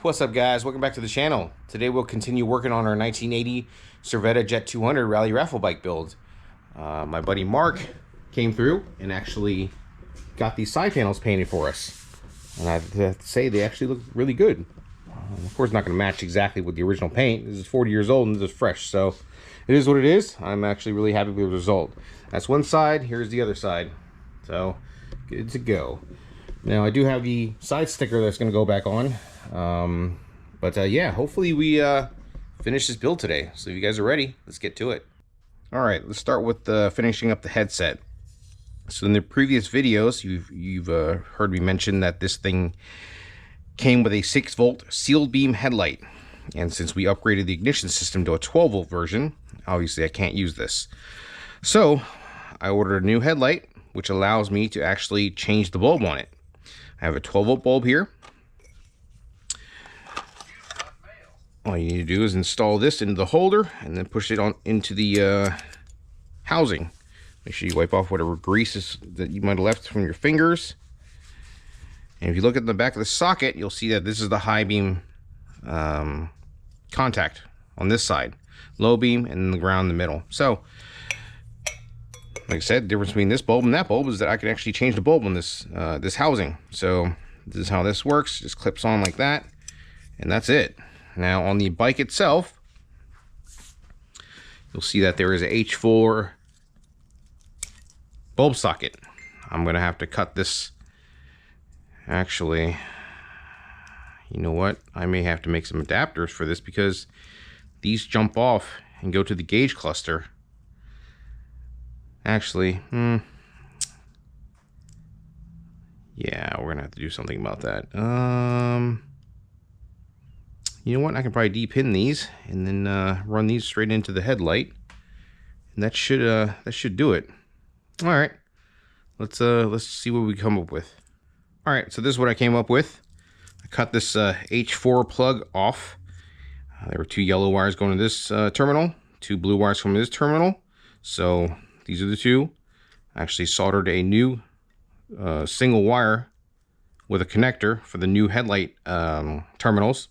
What's up, guys? Welcome back to the channel. Today we'll continue working on our 1980 Serveta Jet 200 rally raffle bike build. My buddy Mark came through and actually got these side panels painted for us, and I have to say they actually look really good. Of course, not going to match exactly with the original paint. This is 40 years old and this is fresh, so it is what it is. I'm actually really happy with the result. That's one side. Here's the other side. So good to go. Now I do have the side sticker that's going to go back on. Yeah, hopefully we finish this build today. So if you guys are ready, let's get to it. All right, let's start with finishing up the headset. So in the previous videos, you've heard me mention that this thing came with a 6-volt sealed beam headlight, and since we upgraded the ignition system to a 12-volt version, obviously I can't use this. So I ordered a new headlight, which allows me to actually change the bulb on it. I have a 12-volt bulb here. All you need to do is install this into the holder and then push it on into the housing. Make sure you wipe off whatever grease that you might have left from your fingers. And if you look at the back of the socket, you'll see that this is the high beam contact on this side, low beam, and then the ground in the middle. So, like I said, the difference between this bulb and that bulb is that I can actually change the bulb on this this housing. So this is how this works. Just clips on like that, and that's it. Now on the bike itself, you'll see that there is a H4 bulb socket. I'm gonna have to cut this. Actually, you know what? I may have to make some adapters for this because these jump off and go to the gauge cluster. Actually, yeah, we're gonna have to do something about that. You know what? I can probably de-pin these and then run these straight into the headlight, and that should do it. All right, let's see what we come up with. All right, so this is what I came up with. I cut this H4 plug off. There were 2 yellow wires going to this terminal, 2 blue wires from this terminal. So these are the 2. I actually soldered a new single wire with a connector for the new headlight terminals.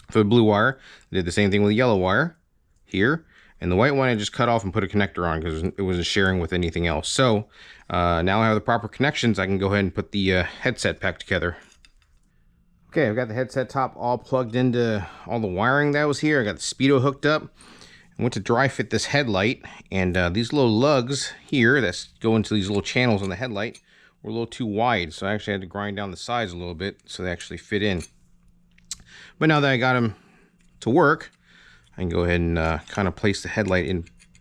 For the blue wire, I did the same thing with the yellow wire here. And the white one I just cut off and put a connector on because it wasn't sharing with anything else. So now I have the proper connections. I can go ahead and put the headset back together. Okay, I've got the headset top all plugged into all the wiring that was here. I got the speedo hooked up. I went to dry fit this headlight, and these little lugs here that go into these little channels on the headlight were a little too wide. So I actually had to grind down the sides a little bit so they actually fit in. But now that I got them to work, I can go ahead and kind of place the headlight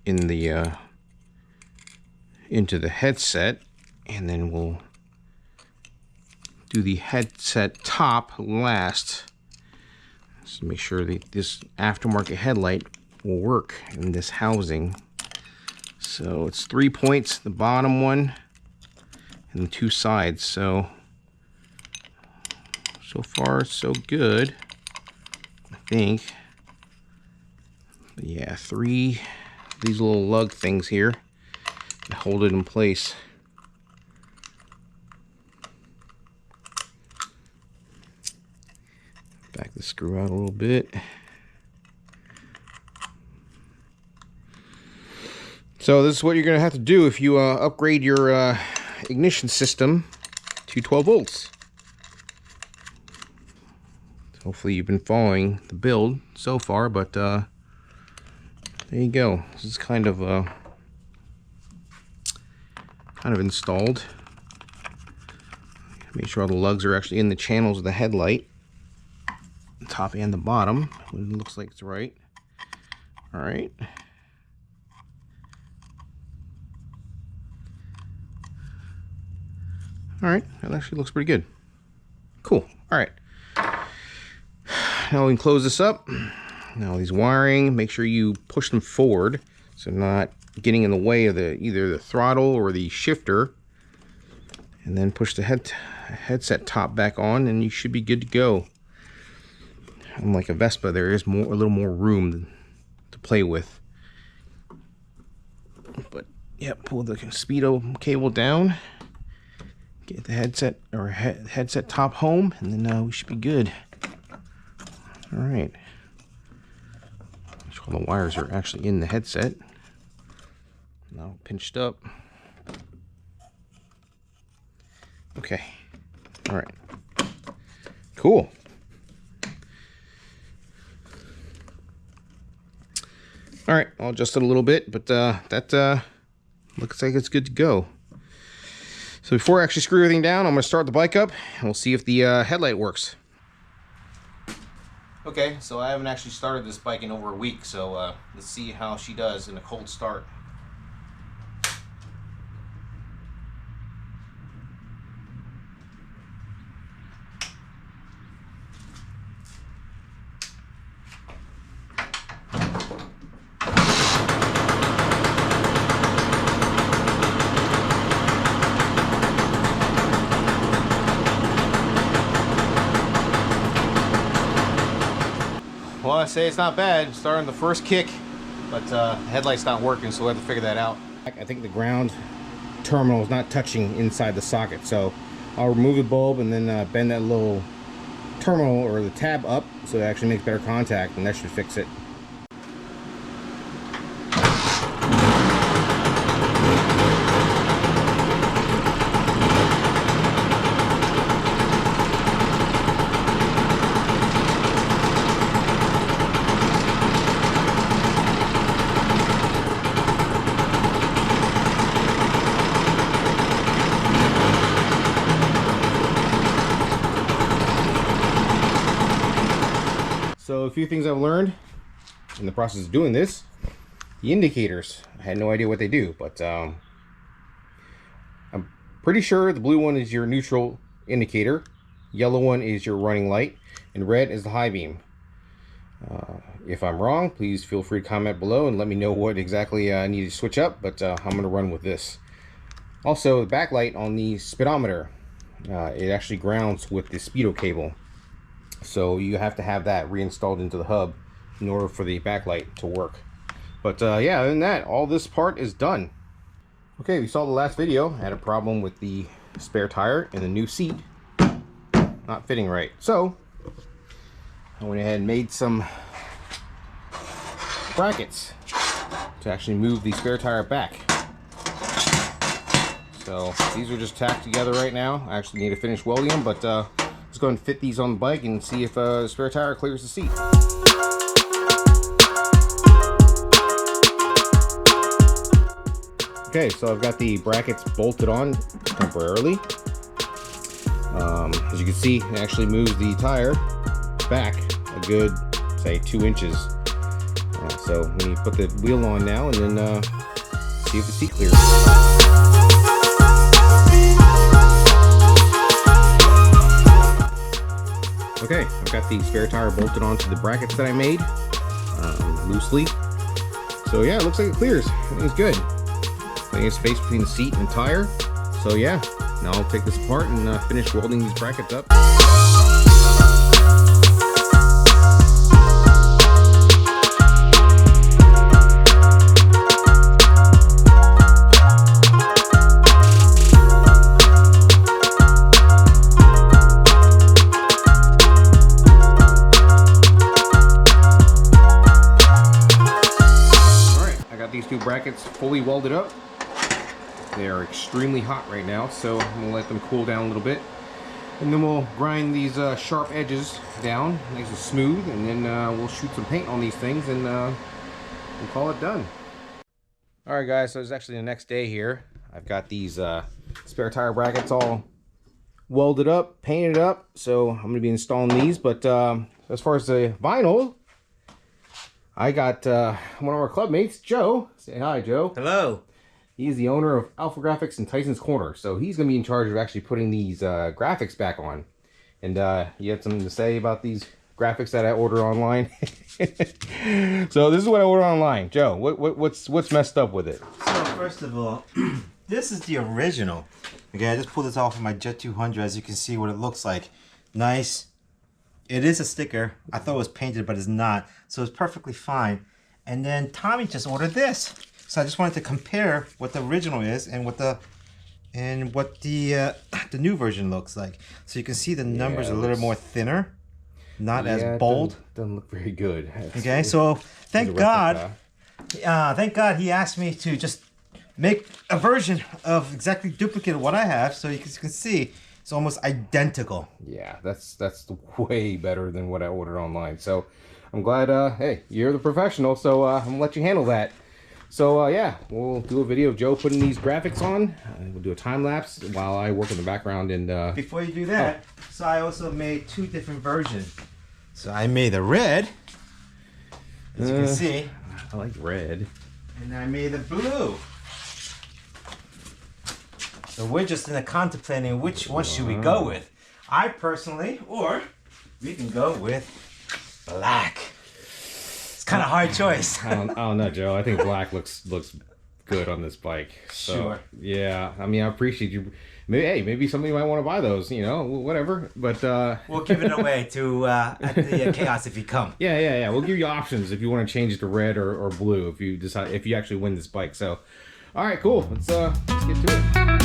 into the headset, and then we'll do the headset top last. Just make sure that this aftermarket headlight will work in this housing. So it's 3 points, the bottom one, and the 2 sides. So far so good, I think. But yeah, 3 these little lug things here to hold it in place. Back the screw out a little bit. So this is what you're going to have to do if you upgrade your ignition system to 12 volts. Hopefully you've been following the build so far, but there you go. This is kind of installed. Make sure all the lugs are actually in the channels of the headlight, the top and the bottom. It looks like it's right. All right. All right, that actually looks pretty good. Cool. All right. Now we can close this up. Now these wiring, make sure you push them forward so not getting in the way of either the throttle or the shifter. And then push the headset top back on, and you should be good to go. Unlike a Vespa, there is a little more room to play with. But yeah, pull the speedo cable down. Get the headset top home, and then we should be good. All right. All the wires are actually in the headset. Now pinched up. Okay. All right. Cool. All right, I'll adjust it a little bit, but that looks like it's good to go. So before I actually screw everything down, I'm going to start the bike up, and we'll see if the headlight works. Okay, so I haven't actually started this bike in over a week, so let's see how she does in a cold start. Well, I say it's not bad. Starting the first kick, but the headlight's not working, so we have to figure that out. I think the ground terminal is not touching inside the socket, so I'll remove the bulb and then bend that little terminal or the tab up so it actually makes better contact, and that should fix it. So a few things I've learned in the process of doing this. The indicators, I had no idea what they do, but I'm pretty sure the blue one is your neutral indicator, yellow one is your running light, and red is the high beam. If I'm wrong, please feel free to comment below and let me know what exactly I need to switch up, but I'm going to run with this. Also, the backlight on the speedometer, it actually grounds with the speedo cable. So you have to have that reinstalled into the hub in order for the backlight to work. But yeah, other than that, all this part is done. Okay, we saw the last video. I had a problem with the spare tire and the new seat not fitting right. So I went ahead and made some brackets to actually move the spare tire back. So these are just tacked together right now. I actually need to finish welding them, but let's go ahead and fit these on the bike and see if the spare tire clears the seat. Okay, so I've got the brackets bolted on temporarily. As you can see, it actually moves the tire back a good, say, 2 inches. So we put the wheel on now and then see if the seat clears. Okay, I've got the spare tire bolted onto the brackets that I made loosely. So yeah, it looks like it clears. Everything's good. Plenty of space between the seat and tire. So yeah, now I'll take this apart and finish welding these brackets up. These two brackets fully welded up. They are extremely hot right now, so I'm gonna let them cool down a little bit, and then we'll grind these sharp edges down nice and smooth, and then we'll shoot some paint on these things and we'll call it done. All right, guys, so it's actually the next day here. I've got these spare tire brackets all welded up, painted up, so I'm gonna be installing these. But as far as the vinyl, I got one of our club mates, Joe. Say hi, Joe. Hello. He's the owner of Alpha Graphics in Tyson's Corner. So he's going to be in charge of actually putting these graphics back on. And you had something to say about these graphics that I ordered online? So this is what I ordered online. Joe, what's messed up with it? So first of all, this is the original. Okay, I just pulled this off of my Jet 200. As you can see what it looks like. Nice. It is a sticker. I thought it was painted, but it's not. So it's perfectly fine. And then Tommy just ordered this. So I just wanted to compare what the original is and what the new version looks like. So you can see the numbers a little more thinner. not as it bold. Doesn't look very good. Okay, so thank God he asked me to just make a version of exactly duplicate of what I have, so you can see it's almost identical. Yeah, that's way better than what I ordered online. So I'm glad, hey, you're the professional, so I'm gonna let you handle that. So yeah, we'll do a video of Joe putting these graphics on. We'll do a time lapse while I work in the background. And before you do that, so I also made 2 different versions. So I made the red, as you can see. I like red. And I made the blue. So we're just contemplating which one should we go with. I personally, or we can go with black. It's kind of hard choice. I don't know, Joe. I think black looks good on this bike. So, sure. Yeah. I mean, I appreciate you. Maybe somebody might want to buy those. You know, whatever. But we'll give it away to at the Chaos if you come. Yeah. We'll give you options if you want to change it to red or blue if you decide if you actually win this bike. So, all right, cool. Let's get to it.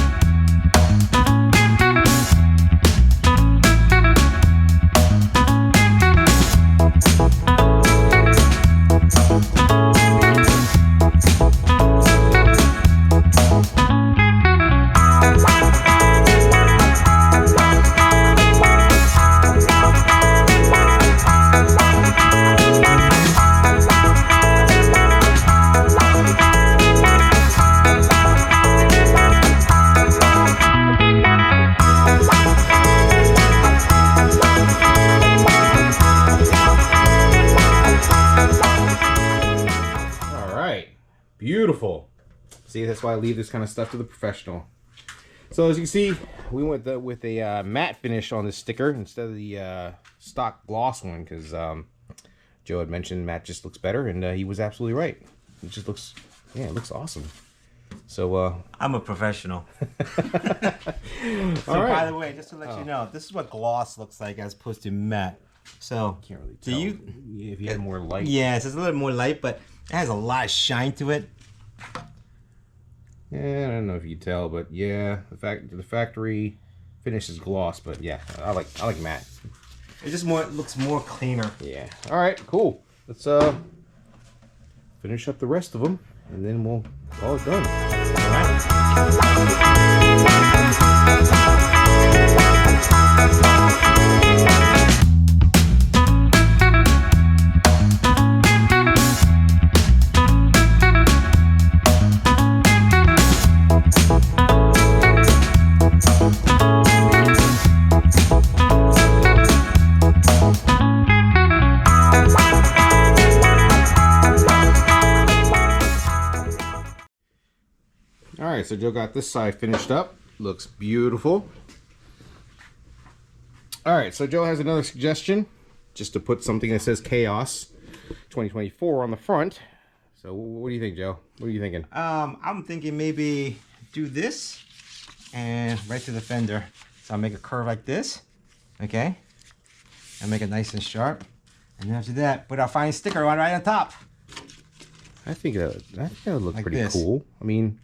Beautiful. See, that's why I leave this kind of stuff to the professional. So as you can see, we went with a matte finish on this sticker instead of the stock gloss one, because Joe had mentioned matte just looks better, and he was absolutely right. It just looks, yeah, it looks awesome. So I'm a professional. So right. By the way, just to let you know, this is what gloss looks like as opposed to matte. So can't really tell. If you had more light. Yeah, it's a little more light, but it has a lot of shine to it. Yeah, I don't know if you can tell, but yeah, the factory finish is gloss, but yeah, I like matte. It just looks more cleaner. Yeah. All right, cool. Let's finish up the rest of them, and then we'll call it done. All right. Alright, so Joe got this side finished up. Looks beautiful. Alright, so Joe has another suggestion. Just to put something that says Chaos 2024 on the front. So what do you think, Joe? What are you thinking? I'm thinking maybe do this and right to the fender. So I'll make a curve like this. Okay? And make it nice and sharp. And then after that, put our fine sticker on right on top. I think that would look like pretty this. cool. I mean,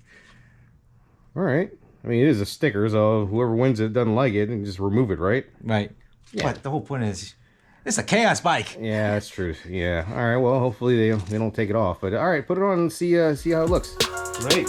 all right. I mean, it is a sticker, so whoever wins it doesn't like it, and just remove it, right? Right. Yeah. But the whole point is, it's a Chaos bike. Yeah, that's true. Yeah. All right. Well, hopefully they don't take it off. But all right, put it on and see how it looks. Great.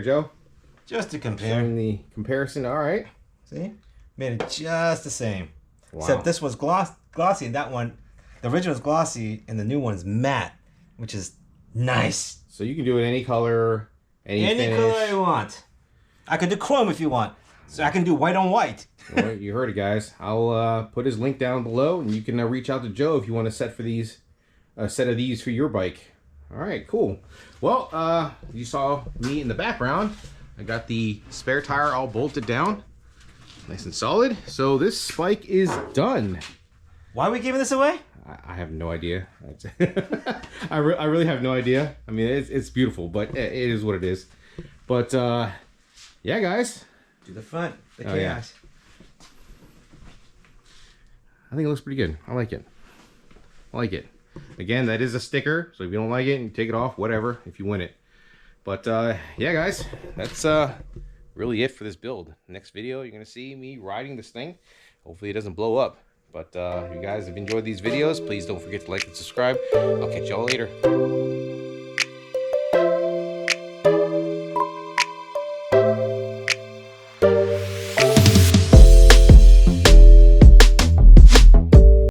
Joe? Just to compare. Showing the comparison. All right. See? Made it just the same. Wow. Except this was glossy and that one, the original is glossy and the new one's matte, which is nice. So you can do it any color, any finish. color you want. I could do chrome if you want. So I can do white on white. Well, you heard it, guys. I'll put his link down below, and you can reach out to Joe if you want a set of these for your bike. All right, cool. Well, you saw me in the background. I got the spare tire all bolted down, nice and solid. So this bike is done. Why are we giving this away? I have no idea. I really have no idea. I mean, it's beautiful, but it is what it is. But yeah, guys. Do the front. The chaos. Yeah. I think it looks pretty good. I like it. I like it. Again, that is a sticker, so if you don't like it, you take it off, whatever, if you win it. But yeah, guys, that's really it for this build. Next video, you're going to see me riding this thing. Hopefully it doesn't blow up. But if you guys have enjoyed these videos, please don't forget to like and subscribe. I'll catch y'all later.